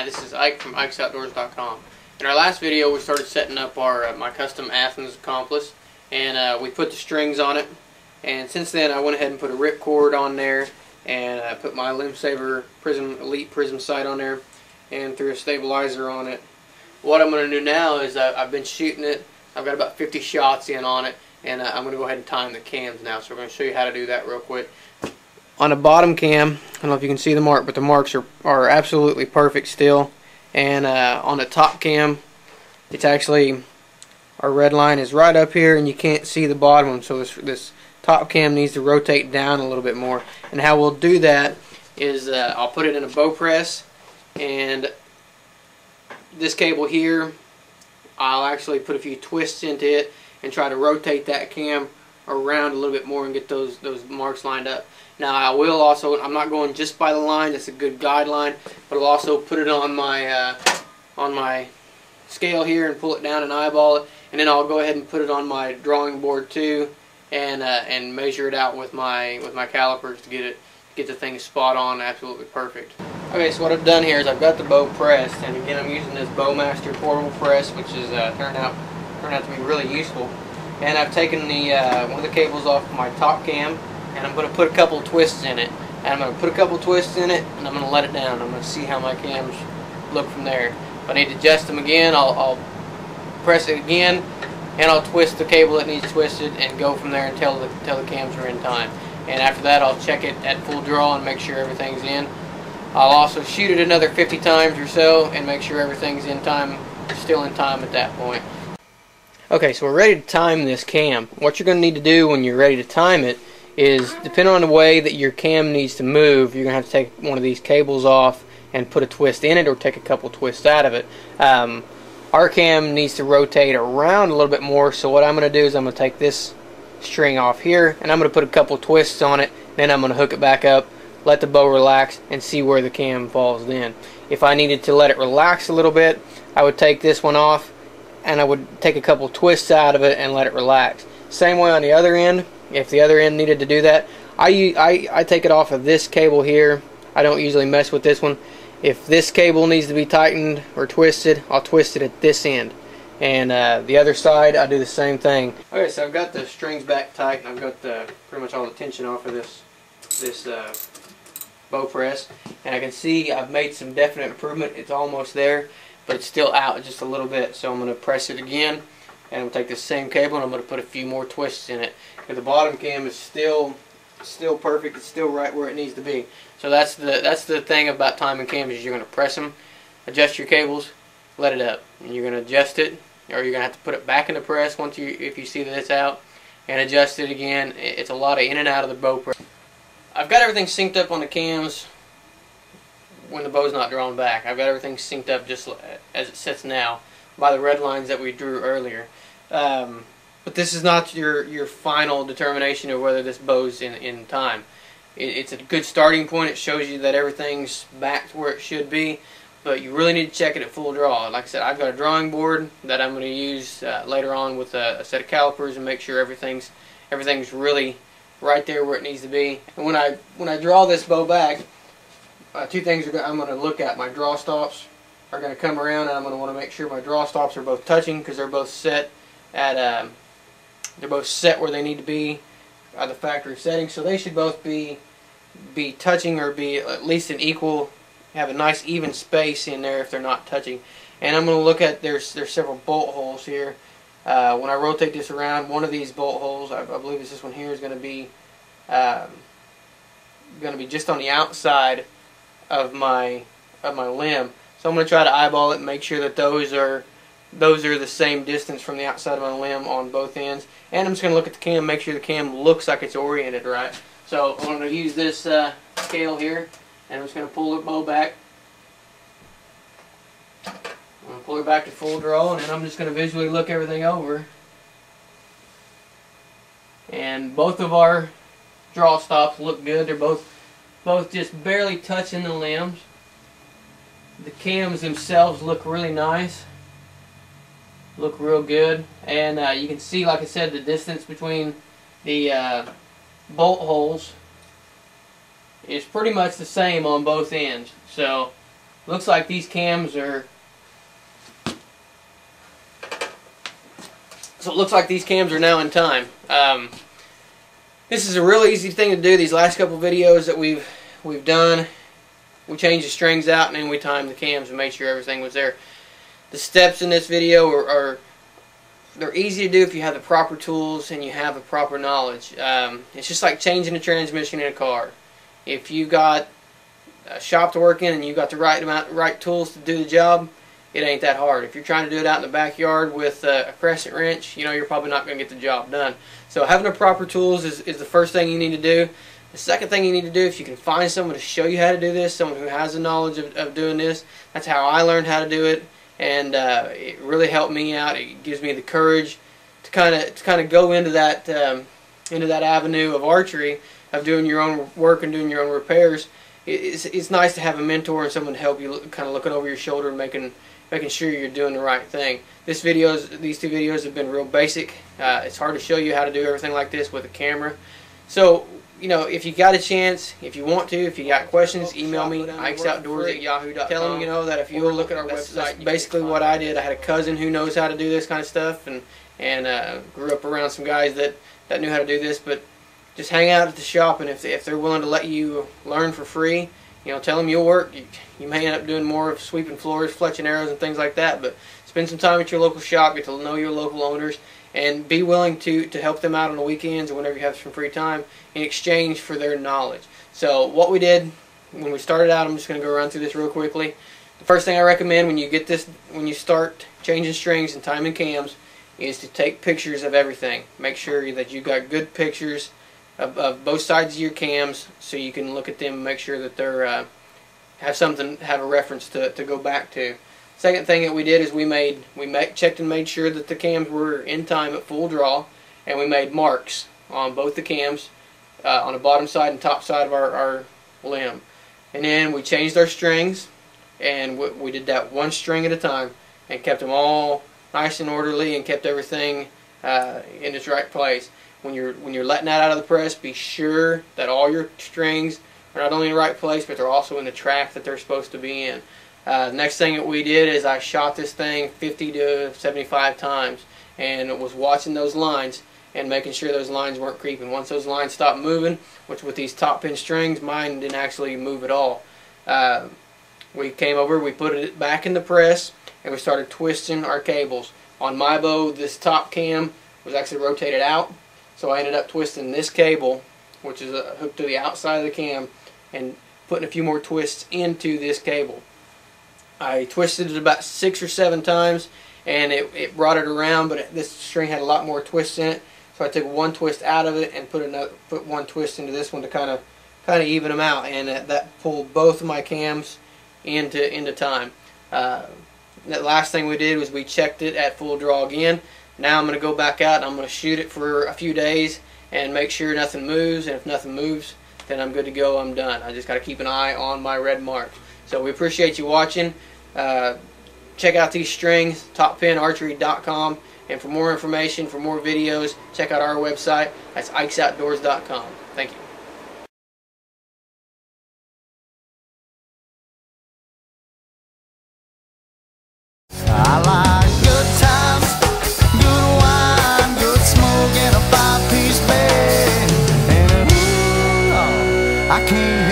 Hi, this is Ike from IkesOutdoors.com. In our last video, we started setting up our my custom Athens accomplice, and we put the strings on it. And since then, I went ahead and put a ripcord on there, and I put my Limb Saver Prism Elite Prism sight on there, and threw a stabilizer on it. What I'm going to do now is I've been shooting it. I've got about 50 shots in on it, and I'm going to go ahead and time the cams now. So we're going to show you how to do that real quick. On the bottom cam, I don't know if you can see the mark, but the marks are absolutely perfect still. And on the top cam, it's actually, our red line is right up here and you can't see the bottom one, so this top cam needs to rotate down a little bit more. And how we'll do that is I'll put it in a bow press, and this cable here, I'll actually put a few twists into it and try to rotate that cam around a little bit more and get those marks lined up. Now I will also, I'm not going just by the line, that's a good guideline, but I'll also put it on my scale here and pull it down and eyeball it, and then I'll go ahead and put it on my drawing board too, and measure it out with my calipers to get the thing spot on, absolutely perfect. Okay, so what I've done here is I've got the bow pressed, and again I'm using this Bowmaster portable press, which is turned out to be really useful. And I've taken one of the cables off my top cam, and I'm going to put a couple twists in it. And I'm going to put a couple twists in it, and I'm going to let it down. I'm going to see how my cams look from there. If I need to adjust them again, I'll press it again, and I'll twist the cable that needs twisted, and go from there until the cams are in time. And after that, I'll check it at full draw and make sure everything's in. I'll also shoot it another 50 times or so and make sure everything's in time, still in time at that point. Okay, so we're ready to time this cam. What you're going to need to do when you're ready to time it is, depending on the way that your cam needs to move, you're going to have to take one of these cables off and put a twist in it, or take a couple twists out of it. Our cam needs to rotate around a little bit more, so what I'm going to do is I'm going to take this string off here, and I'm going to put a couple twists on it, then I'm going to hook it back up, let the bow relax, and see where the cam falls in. If I needed to let it relax a little bit, I would take this one off, and I would take a couple twists out of it and let it relax. Same way on the other end. If the other end needed to do that, I take it off of this cable here. I don't usually mess with this one. If this cable needs to be tightened or twisted, I'll twist it at this end. And the other side, I do the same thing. Okay, so I've got the strings back tight, and I've got pretty much all the tension off of this bow press. And I can see I've made some definite improvement. It's almost there, but it's still out just a little bit. So I'm going to press it again, and I'm going to take this same cable and I'm going to put a few more twists in it. Because the bottom cam is still perfect. It's still right where it needs to be. So that's the thing about timing cams, is you're going to press them, adjust your cables, let it up, and you're going to adjust it, or you're going to have to put it back in the press if you see that it's out, and adjust it again. It's a lot of in and out of the bow press. I've got everything synced up on the cams when the bow's not drawn back. I've got everything synced up just as it sits now by the red lines that we drew earlier. But this is not your final determination of whether this bow's in time. It's a good starting point. It shows you that everything's back to where it should be, but you really need to check it at full draw. Like I said, I've got a drawing board that I'm going to use later on with a set of calipers and make sure everything's really right there where it needs to be. And when I draw this bow back, two things I'm going to look at. My draw stops are going to come around, and I'm going to want to make sure my draw stops are both touching, because they're both set at they're both set where they need to be at the factory setting. So they should both be touching, or be at least an equal, have a nice even space in there if they're not touching. And I'm going to look at there's several bolt holes here. When I rotate this around, one of these bolt holes, I believe it's this one here, is going to be just on the outside of my limb. So I'm going to try to eyeball it and make sure that those are the same distance from the outside of my limb on both ends. And I'm just going to look at the cam, make sure the cam looks like it's oriented right. So I'm going to use this scale here, and I'm just going to pull the bow back. I'm going to pull it back to full draw, and then I'm just going to visually look everything over. And both of our draw stops look good. They're both just barely touching the limbs. The cams themselves look really nice. Look real good. And you can see, like I said, the distance between the bolt holes is pretty much the same on both ends. So looks like these cams are. So it looks like these cams are now in time. This is a real easy thing to do. These last couple videos that we've done, we changed the strings out and then we timed the cams and made sure everything was there. The steps in this video they're easy to do if you have the proper tools and you have the proper knowledge. It's just like changing a transmission in a car. If you got a shop to work in and you got the right tools to do the job, it ain't that hard. If you're trying to do it out in the backyard with a crescent wrench, you know, you're probably not going to get the job done. So having the proper tools is the first thing you need to do. The second thing you need to do, if you can find someone to show you how to do this, someone who has the knowledge of doing this. That's how I learned how to do it, and it really helped me out. It gives me the courage to kind of go into that avenue of archery, of doing your own work and doing your own repairs. It's nice to have a mentor and someone to help you, kind of looking over your shoulder and making sure you're doing the right thing. These two videos have been real basic. It's hard to show you how to do everything like this with a camera. So, you know, if you got a chance, if you want to, if you got questions, email me, ikesoutdoors@yahoo.com. Tell them, you know, that if you look at our website, that's basically what I did. I had a cousin who knows how to do this kind of stuff, and grew up around some guys that knew how to do this. But just hang out at the shop, and if they're willing to let you learn for free, you know, tell them you'll work. You may end up doing more of sweeping floors, fletching arrows, and things like that. But spend some time at your local shop, get to know your local owners, and be willing to help them out on the weekends or whenever you have some free time in exchange for their knowledge. So what we did when we started out, I'm just going to go run through this real quickly. The first thing I recommend when you start changing strings and timing cams is to take pictures of everything. Make sure that you got good pictures of both sides of your cams, so you can look at them and make sure that they're have a reference to go back to. Second thing that we did is we checked and made sure that the cams were in time at full draw, and we made marks on both the cams on the bottom side and top side of our limb. And then we changed our strings, and we did that one string at a time and kept them all nice and orderly and kept everything in its right place. When you're letting that out of the press, be sure that all your strings are not only in the right place, but they're also in the track that they're supposed to be in. Next thing that we did is I shot this thing 50 to 75 times and was watching those lines and making sure those lines weren't creeping. Once those lines stopped moving, which with these top pin strings, mine didn't actually move at all. We came over, we put it back in the press, and we started twisting our cables. On my bow, this top cam was actually rotated out, so I ended up twisting this cable, which is hooked to the outside of the cam, and putting a few more twists into this cable. I twisted it about 6 or 7 times, and it brought it around, but this string had a lot more twists in it, so I took one twist out of it and put one twist into this one to kind of even them out, and that pulled both of my cams into time. That last thing we did was we checked it at full draw again. Now I'm going to go back out and I'm going to shoot it for a few days and make sure nothing moves, and if nothing moves, then I'm good to go, I'm done. I just got to keep an eye on my red marks. So we appreciate you watching. Check out these strings, toppinarchery.com, and for more information, for more videos, check out our website. That's ikesoutdoors.com. Thank you. I like good times, good wine, good smoke, and a 5-piece bed. And I can't